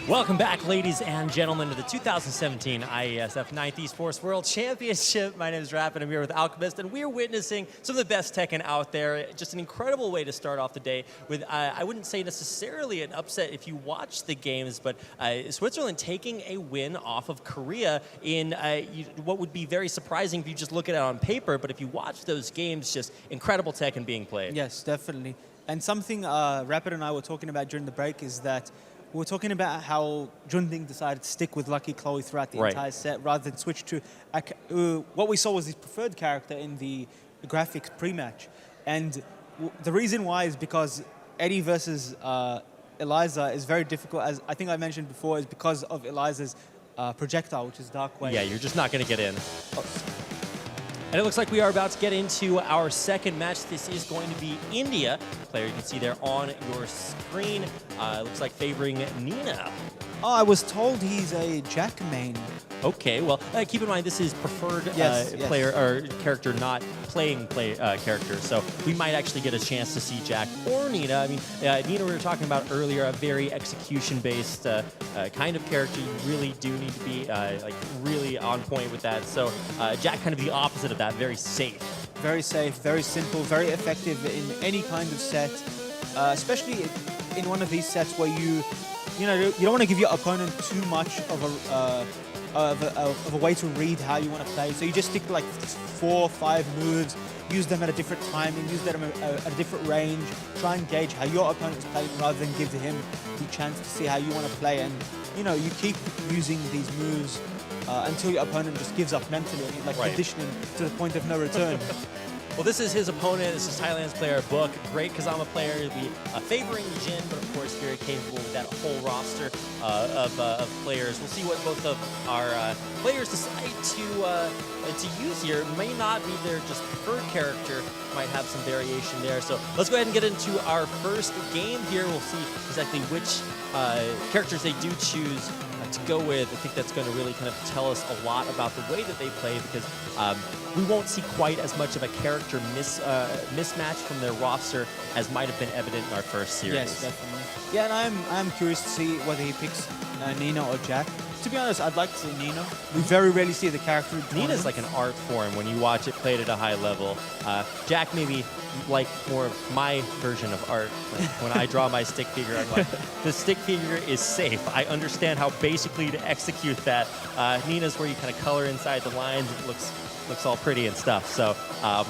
Welcome back, ladies and gentlemen, to the 2017 IeSF 9th eSports World Championship. My name is Raph, and I'm here with Alchemist, and we're witnessing some of the best Tekken out there. Just an incredible way to start off the day with, I wouldn't say necessarily an upset if you watch the games, but Switzerland taking a win off of Korea in what would be very surprising if you just look at it on paper, but if you watch those games, just incredible Tekken being played. Yes, definitely. And something Rapid and I were talking about during the break is that we were talking about how Junding decided to stick with Lucky Chloe throughout the entire set rather than switch to what we saw was his preferred character in the graphics pre-match. And the reason why is because Eddie versus Eliza is very difficult, as I think I mentioned before, is because of Eliza's projectile, which is Dark Wave. Yeah, you're just not going to get in. And it looks like we are about to get into our second match. This is going to be India. The player you can see there on your screen. Looks like favoring Nina. Oh, I was told he's a Jack main. Okay, well, keep in mind this is preferred player or character, not playing character. So we might actually get a chance to see Jack or Nina. I mean, Nina we were talking about earlier, a very execution-based kind of character. You really do need to be like really on point with that. So Jack kind of the opposite of that, very safe. Very safe, very simple, very effective in any kind of set, especially in one of these sets where you don't want to give your opponent too much of a way to read how you want to play. So you just stick to like 4 or 5 moves, use them at a different timing, use them at a different range, try and gauge how your opponent's playing rather than give him the chance to see how you want to play. And you keep using these moves until your opponent just gives up mentally, like conditioning to the point of no return. Well, this is his opponent. This is Thailand's player, Book. Great Kazama player. He'll be favoring Jin, but of course very capable with that whole roster of players. We'll see what both of our players decide to use here. May not be their just preferred character. Might have some variation there. So let's go ahead and get into our first game here. We'll see exactly which characters they do choose to go with. I think that's going to really kind of tell us a lot about the way that they play, because we won't see quite as much of a character mismatch from their roster as might have been evident in our first series. Yes, definitely. Yeah, and I'm curious to see whether he picks Nina or Jack. To be honest, I'd like to see Nina. We very rarely see the character. Nina's like an art form when you watch it played at a high level. Jack maybe like more of my version of art. Like when I draw my stick figure, I'm like, the stick figure is safe. I understand how basically to execute that. Nina's where you kind of color inside the lines. It looks all pretty and stuff. So,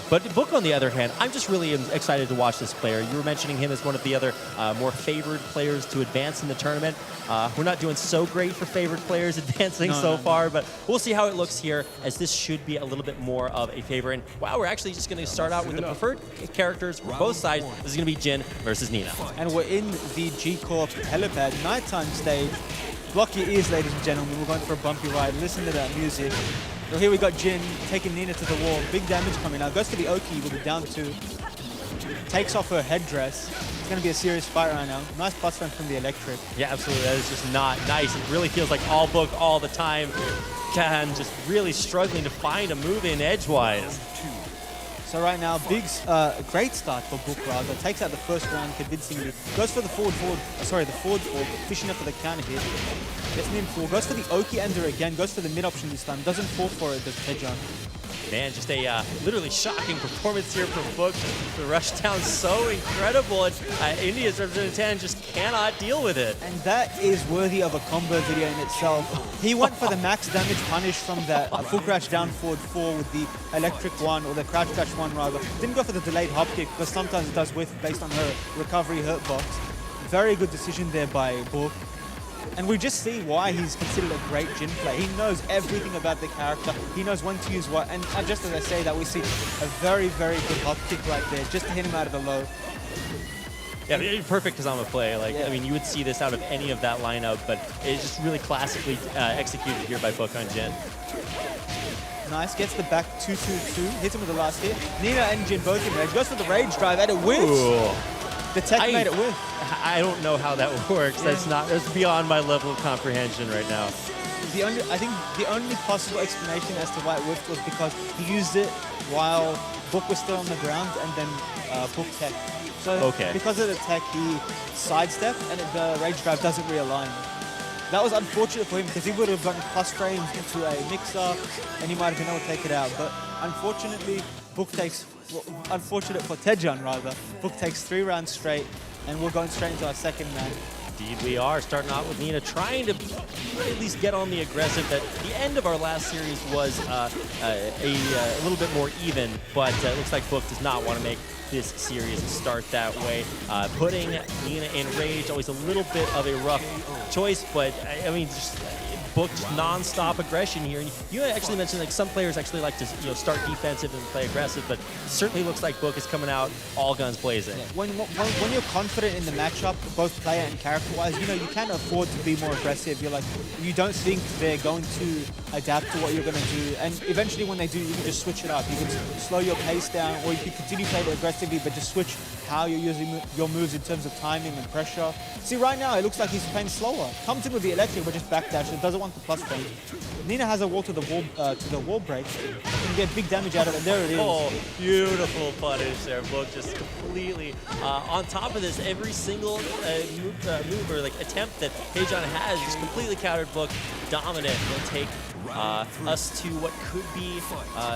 but Book, on the other hand, I'm just really excited to watch this player. You were mentioning him as one of the other more favored players to advance in the tournament. We're not doing so great for favored players advancing so far, but we'll see how it looks here, as this should be a little bit more of a favor. And wow, we're actually just going to start out with the preferred characters for both sides. This is going to be Jin versus Nina. And we're in the G-Corp helipad nighttime stage. Block your ears, ladies and gentlemen. We're going for a bumpy ride. Listen to that music. So here we got Jin taking Nina to the wall. Big damage coming out. Goes for the Oki with the down 2. Takes off her headdress. It's going to be a serious fight right now. Nice plus frame from the electric. Yeah, absolutely. That is just not nice. It really feels like all Book all the time. Can just really struggling to find a move in edgewise. So right now, great start for Book rather. Takes out the first round convincingly. Goes for the forward, fishing up for the counter hit. Gets an in full. Goes for the Oki Ender again. Goes for the mid option this time. Doesn't fall for it, the Tejon. Man, just a literally shocking performance here from Book. The rush down so incredible, and India's representative just cannot deal with it. And that is worthy of a combo video in itself. He went for the max damage punish from that full crouch down forward 4 with the electric 1, or the crouch dash 1 rather. Didn't go for the delayed hop kick, because sometimes it does whiff based on her recovery hurt box. Very good decision there by Book. And we just see why he's considered a great Jin player. He knows everything about the character. He knows when to use what. And just as I say that, we see a very, very good hop kick right there, just to hit him out of the low. Yeah, perfect Kazama play. Like, I mean, you would see this out of any of that lineup, but it's just really classically executed here by Book on Jin. Nice, gets the back 2-2-2, hits him with the last hit. Nina and Jin both in rage. Goes for the rage drive, and it whiffs. The tech made it whiff. I don't know how that works. Yeah. That's beyond my level of comprehension right now. I think the only possible explanation as to why it whiffed was because he used it while Book was still on the ground, and then Book tech. So because of the tech, he sidestepped, and the rage drive doesn't realign. That was unfortunate for him because he would have gotten plus frames into a mix-up and he might have been able to take it out. But unfortunately, Book takes, well, unfortunate for Tejan rather, Book takes 3 rounds straight and we're going straight into our second match. Indeed we are, starting out with Nina trying to at least get on the aggressive. That the end of our last series was a little bit more even, but it looks like Book does not want to make this series start that way. Putting Nina in rage, always a little bit of a rough choice, but I mean, just Book non-stop aggression here. And you actually mentioned like some players actually like to start defensive and play aggressive, but it certainly looks like Book is coming out all guns blazing. Yeah. When you're confident in the matchup, both player and character-wise, you can afford to be more aggressive. You're like, you don't think they're going to adapt to what you're going to do, and eventually when they do, you can just switch it up. You can slow your pace down, or you can continue playing aggressively, but just switch how you're using your moves in terms of timing and pressure. See, right now it looks like he's playing slower. Comes in with the electric, but just backdash. It doesn't want the plus frame. Nina has a wall to the wall break. You can get big damage out of it. There it is. Oh, beautiful punish there. Book just completely on top of this. Every single move or like attempt that Tejan has just completely countered Book. Dominant. Will take us to what could be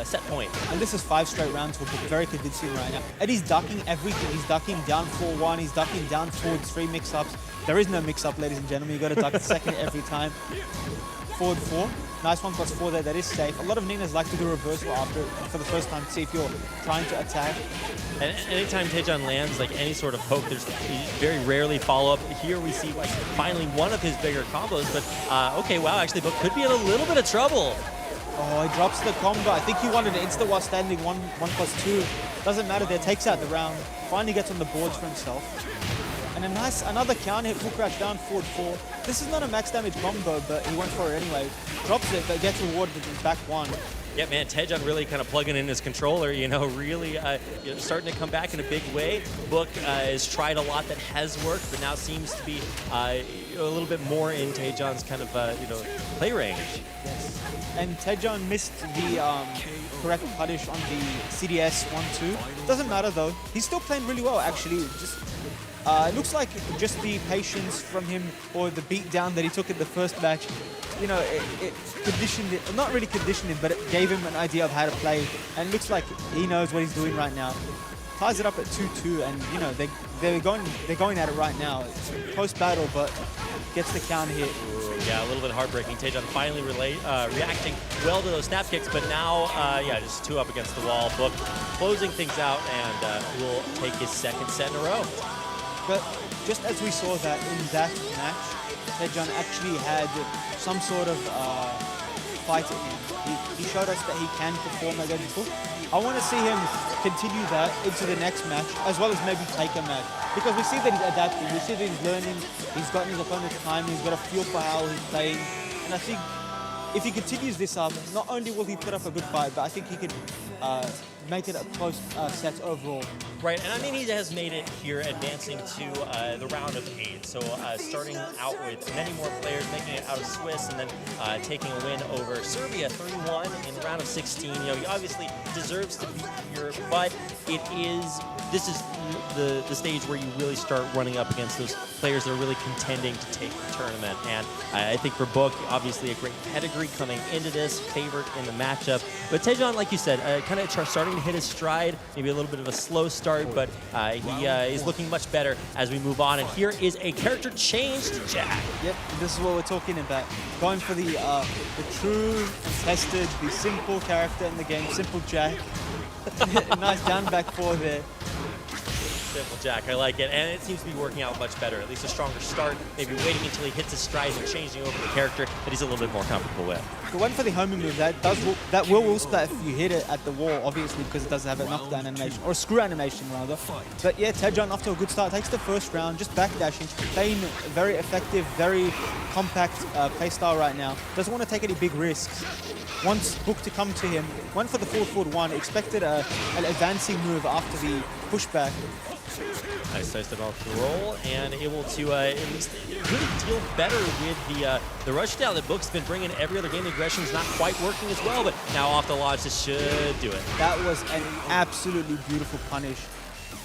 set point. And this is 5 straight rounds for Book. Very convincing right now. And he's ducking everything. He's ducking down 4-1. He's ducking down forward 3 mix-ups. There is no mix-up, ladies and gentlemen. You got to duck the second every time. Forward 4. Nice 1+4 there. That is safe. A lot of Ninas like to do reversal after for the first time to see if you're trying to attack. And anytime Tejan lands like any sort of poke, there's very rarely follow-up. Here we see like finally one of his bigger combos, but okay, wow, actually Book could be in a little bit of trouble. Oh, he drops the combo. I think he wanted an insta while standing 1+2. Doesn't matter there. Takes out the round. Finally gets on the boards for himself. And another counter hit, full crash down, forward 4. This is not a max damage combo, but he went for it anyway. Drops it, but gets rewarded with his back 1. Yeah, man, Tejan really kind of plugging in his controller, really starting to come back in a big way. Book has tried a lot that has worked, but now seems to be a little bit more in Tejan's kind of, play range. Yes. And Tejan missed the correct punish on the CDS 1-2. Doesn't matter though. He's still playing really well, actually. It looks like just the patience from him or the beat down that he took in the first match, it conditioned it, not really conditioned him, but it gave him an idea of how to play. And it looks like he knows what he's doing right now. Ties it up at 2-2, and they're going at it right now. It's close battle, but gets the counter hit. Yeah, a little bit heartbreaking. Tejan finally reacting well to those snap kicks, but now, just 2 up against the wall. Book closing things out, and will take his second set in a row. But just as we saw that in that match, Tejan actually had some sort of fight in him. He showed us that he can perform against Book. I want to see him continue that into the next match, as well as maybe take a match. Because we see that he's adapting, we see that he's learning, he's gotten his opponent's time, he's got a feel for how he's playing. And I think if he continues this up, not only will he put up a good fight, but I think he could make it a close set overall. Right, and I mean he has made it here, advancing to the round of 8. So starting out with many more players, making it out of Swiss, and then taking a win over Serbia 3-1 in the round of 16. He obviously deserves to be here, but this is the stage where you really start running up against those players that are really contending to take the tournament. And I think for Book, obviously a great pedigree coming into this, favored in the matchup. But Tejan, like you said, kind of starting to hit his stride, maybe a little bit of a slow start, but he is looking much better as we move on. And here is a character change to Jack. Yep, this is what we're talking about. Going for the true and tested, the simple character in the game, Simple Jack. Nice down back 4 there. Simple Jack, I like it, and it seems to be working out much better. At least a stronger start, maybe waiting until he hits his stride and changing over the character that he's a little bit more comfortable with. The one for the homing move, that will splat if you hit it at the wall, obviously, because it doesn't have a knockdown animation, or a screw animation rather. But yeah, Tejan off to a good start, takes the first round, just backdashing, playing very effective, very compact play style right now. Doesn't want to take any big risks. Wants Book to come to him, went for the forward 1, expected an advancing move after the pushback. Nice off the roll, and able to at least really deal better with the rush down that Book's been bringing every other game. The aggression's not quite working as well, but now off the launch, this should do it. That was an absolutely beautiful punish.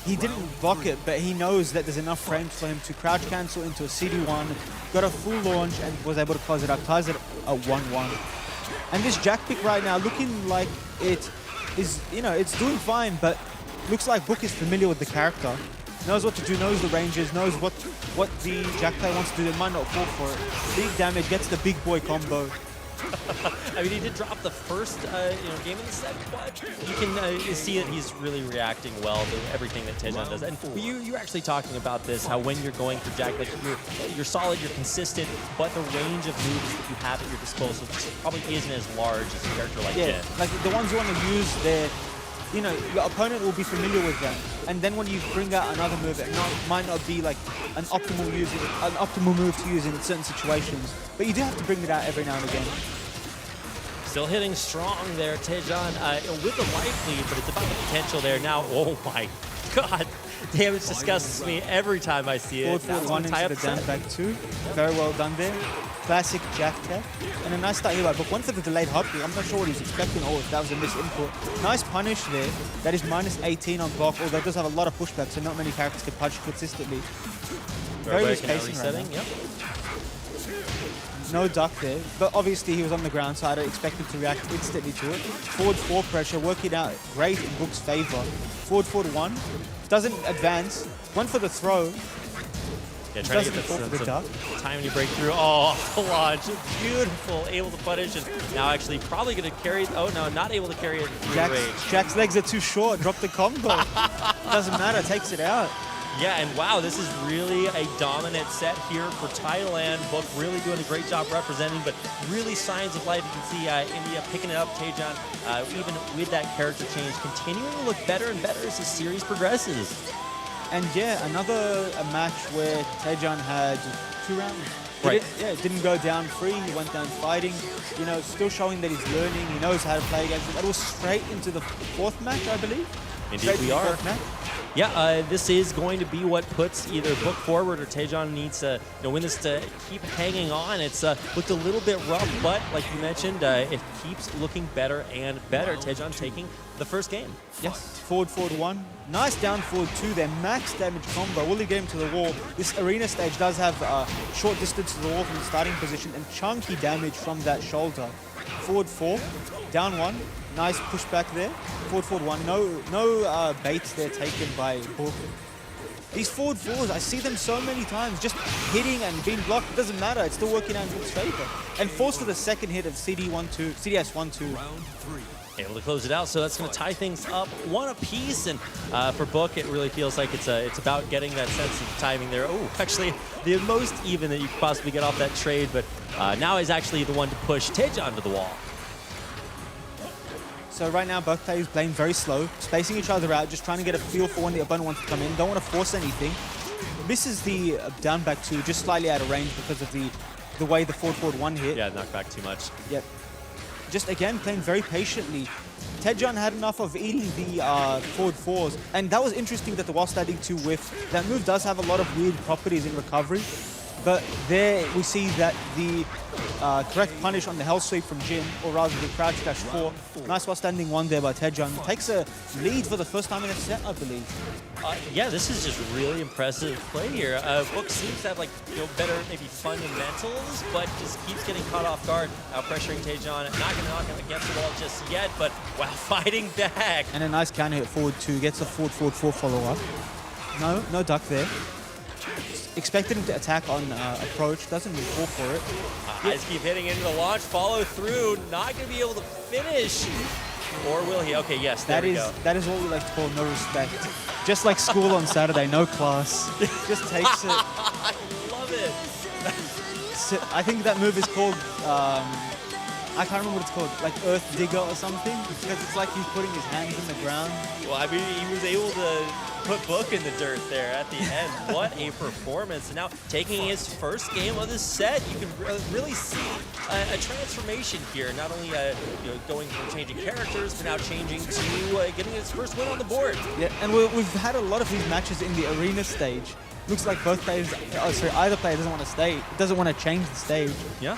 he didn't block it, but he knows that there's enough frames for him to crouch cancel into a CD1, got a full launch, and was able to close it up, ties it a 1-1. And this Jack pick right now looking like it is, it's doing fine, but looks like Book is familiar with the character. Knows what to do, knows the ranges, knows what the Jack player wants to do. They might not fall for it. Big damage, gets the big boy combo. I mean, he did drop the first game in the set, but you can see that he's really reacting well to everything that Tejan does. And you're actually talking about this, how when you're going for Jack, like you're solid, you're consistent, but the range of moves that you have at your disposal just probably isn't as large as a character like Jin. Like the ones you want to use, your opponent will be familiar with them. And then when you bring out another move, it might not be like an optimal move to use in certain situations. But you do have to bring it out every now and again. Still hitting strong there, Tejan, with the life lead, but it's about the potential there now. Oh my God, damage disgusts me every time I see it. Forward 1 into the down back 2. Very well done there. Classic Jack tech. And a nice start here by Book. One for the delayed hop kick. I'm not sure what he's expecting or if that was a misinput. Nice punish there. That is minus 18 on block, although it does have a lot of pushback, so not many characters can punch consistently. Very loose pacing right now. Yep. No duck there, but obviously he was on the ground, so I don't expect him to react instantly to it. Forward 4 pressure, working out great in Book's favor. Forward 1, doesn't advance. One for the throw. Yeah, trying to get the duck. Time when you break through. Oh, off the launch. Beautiful. Able to punish, and now actually probably going to carry. Oh, no, not able to carry it through range. Jack's legs are too short. Drop the combo. Doesn't matter. Takes it out. Yeah, and wow, this is really a dominant set here for Thailand. Book really doing a great job representing, but really signs of life. You can see India picking it up, Tejan, even with that character change, continuing to look better and better as the series progresses. And yeah, another match where Tejan had 2 rounds. Right. It didn't go down free. He went down fighting. Still showing that he's learning. He knows how to play against it. That was straight into the 4th match, I believe. Indeed, we are. Yeah, this is going to be what puts either Book forward or Tejan needs to win this to keep hanging on. It's looked a little bit rough, but like you mentioned, it keeps looking better and better. Tejan taking the first game. Yes, forward 1. Nice down forward 2 there. Max damage combo. Will he get him to the wall? This arena stage does have short distance to the wall from the starting position and chunky damage from that shoulder. Forward 4, down 1. Nice pushback there. Forward 1. No baits there taken by Book. These forward 4s, I see them so many times, just hitting and being blocked. It doesn't matter. It's still working out in Book's favor. And forced for the second hit of CDS 1-2. Able to close it out, so that's going to tie things up 1 apiece. And for Book, it really feels like it's about getting that sense of timing there. Oh, actually, the most even that you could possibly get off that trade, but now he's actually the one to push Tejan to the wall. So right now, both players playing very slow, spacing each other out, just trying to get a feel for when the opponent wants to come in. Don't want to force anything. Misses the down back 2, just slightly out of range because of the way the forward 1 hit. Yeah, knocked back too much. Yep. Just again, playing very patiently. Tejan had enough of eating the forward 4s, and that was interesting that the while standing 2 whiff. That move does have a lot of weird properties in recovery, but there we see that the correct punish on the hell sweep from Jin, or rather the crouch dash 4. Nice while standing 1 there by Tejan. Takes a lead for the first time in a set, I believe. Yeah, this is just really impressive play here. Book seems to have better maybe fundamentals, but just keeps getting caught off guard, pressuring Tejan. Not going to knock him against the wall just yet, but wow, fighting back. And a nice counter hit forward 2, gets a forward 4 follow-up. No duck there. Expected him to attack on approach, doesn't really fall for it. Eyes keep hitting into the launch, follow through, not going to be able to finish. Or will he? Okay, yes, there we go. That is what we like to call no respect. Just like school on Saturday, no class. Just takes it. I love it. So I think that move is called, I can't remember what it's called, like Earth Digger or something, because it's like he's putting his hands in the ground. Well, I mean, he was able to put Book in the dirt there at the end. What a performance. And now taking his first game of this set, you can really see a transformation here. Not only going from changing characters, but now changing to getting his first win on the board. Yeah, and we've had a lot of these matches in the arena stage. Looks like both players, either player doesn't want to change the stage. Yeah.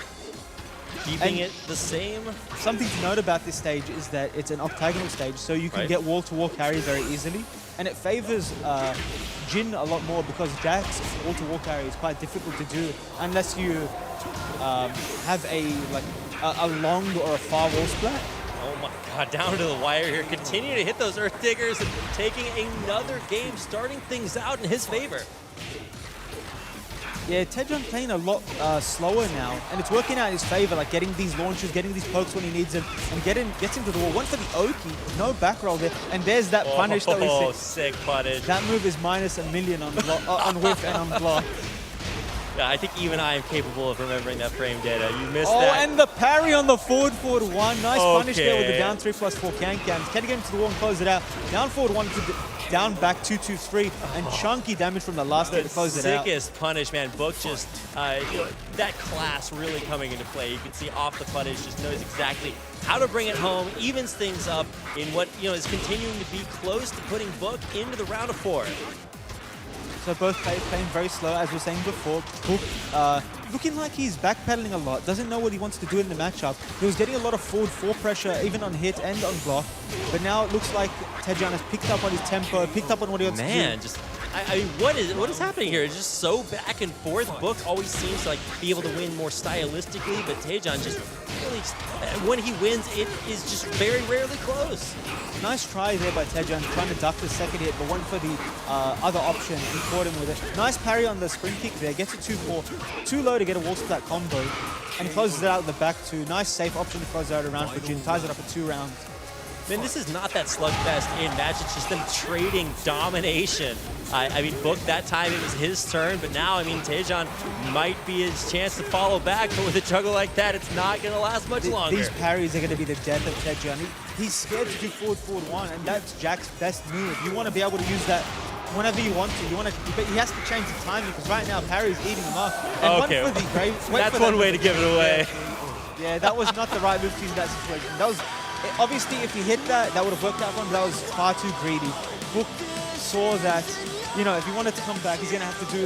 Keeping it the same. Something to note about this stage is that it's an octagonal stage, so you can get wall-to-wall carry very easily, and it favors Jin a lot more because Jack's wall-to-wall carry is quite difficult to do unless you have a long or a far wall splat. Oh my god, down to the wire here. Continue to hit those Earth Diggers and taking another game, starting things out in his favor. Yeah, Tejon playing a lot slower now, and it's working out in his favor, like getting these launches, getting these pokes when he needs them, and gets him to the wall. One for the Oki, no back roll there, and there's that punish that we see. Oh, sick punish. That move is minus -1 million on whiff and on block. Yeah, I think even I am capable of remembering that frame data. You missed that. Oh, and the parry on the forward 1. Nice punish there with the down 3+4 can-cans. Can he get him to the wall and close it out? Down forward 1 to down back 2-2-3, and chunky damage from the last hit to close it out. Sickest punish, man. Book just, that class really coming into play. You can see off the punish, just knows exactly how to bring it home, evens things up in what, is continuing to be close to putting Book into the round of 4. So both playing very slow, as we were saying before. Book looking like he's backpedaling a lot, doesn't know what he wants to do in the matchup. He was getting a lot of forward 4 pressure, even on hit and on block. But now it looks like Tejon has picked up on his tempo, picked up on what he wants to do. Man, just, I mean, what is happening here? It's just so back and forth. Book always seems to be able to win more stylistically, but Tejon just really, when he wins, it is just very rarely close. Nice try there by Tejon, trying to duck the second hit, but went for the other option and caught him with it. Nice parry on the spring kick there, gets it 2-4. Too low to get a wall splat combo, and closes it out the back 2. Nice safe option to close out a round for Jin, ties it up at 2 rounds. Man, this is not that slugfest in match, it's just them trading domination. I mean, Book, that time it was his turn, but now, I mean, Tejon might be his chance to follow back, but with a juggle like that, it's not going to last much longer. These parries are going to be the death of Tejon. He's scared to do forward 1, and that's Jack's best move. You want to be able to use that whenever you want to. But he has to change the timing, because right now, parry's eating him up. And okay, one for the grave, that's one way to give it away. Yeah, that was not the right move to use in that situation. That was, obviously, if he hit that, that would have worked out for him, but that was far too greedy. Book saw that, if he wanted to come back, he's going to have to do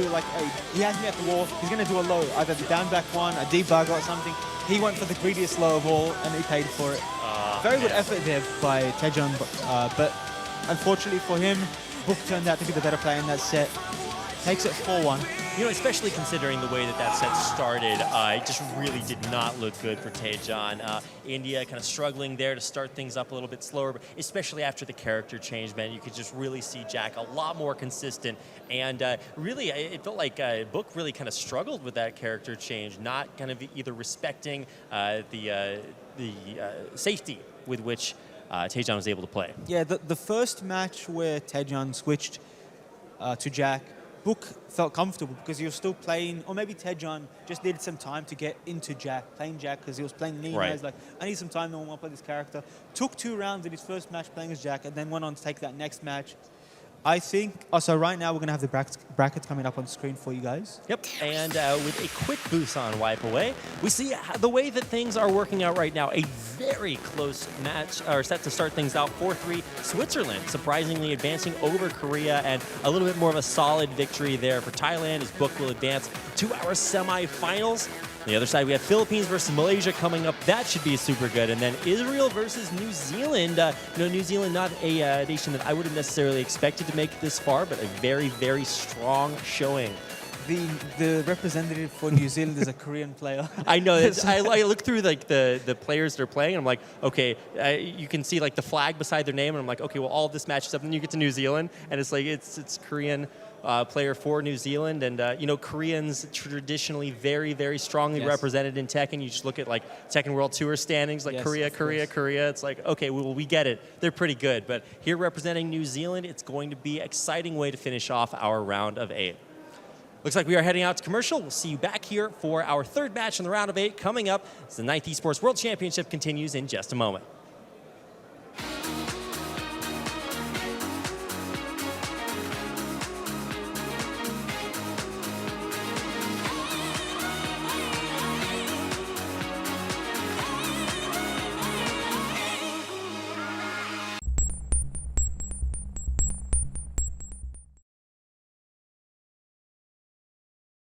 he has me at the wall, he's going to do a low, either the down back 1, a debug or something. He went for the greediest low of all, and he paid for it. Very good effort there by Tejon, but unfortunately for him, Book turned out to be the better player in that set. Takes it 4-1. Especially considering the way that set started, it just really did not look good for Tejon. India kind of struggling there to start things up a little bit slower, but especially after the character change, man, you could just really see Jack a lot more consistent. And really, it felt like Book really kind of struggled with that character change, not kind of either respecting the safety with which Tejon was able to play. Yeah, the first match where Tejon switched to Jack, Book felt comfortable because he was still playing, or maybe Tejon just needed some time to get into Jack, playing Jack because he was playing Nina. Right. He's like, I need some time to warm up with this character. Took 2 rounds in his first match playing as Jack, and then went on to take that next match. I think, so right now we're going to have the brackets coming up on screen for you guys. Yep, and with a quick boost on Wipe Away, we see the way that things are working out right now. A very close match, or set to start things out, 4-3, Switzerland surprisingly advancing over Korea, and a little bit more of a solid victory there for Thailand as Book will advance to our semifinals. On the other side, we have Philippines versus Malaysia coming up. That should be super good. And then Israel versus New Zealand. New Zealand, not a nation that I would have necessarily expected to make it this far, but a very, very strong showing. The representative for New Zealand is a Korean player. I know. I look through the players they're playing, and I'm like, okay, you can see the flag beside their name, and I'm like, okay, well, all of this matches up, and then you get to New Zealand, and it's it's Korean. Player for New Zealand, and Koreans traditionally very, very strongly represented in Tekken. You just look at Tekken World Tour standings, Korea. It's like, okay, well, we get it. They're pretty good, but here representing New Zealand, it's going to be an exciting way to finish off our round of 8. Looks like we are heading out to commercial. We'll see you back here for our 3rd match in the round of 8 coming up as the 9th Esports World Championship continues in just a moment.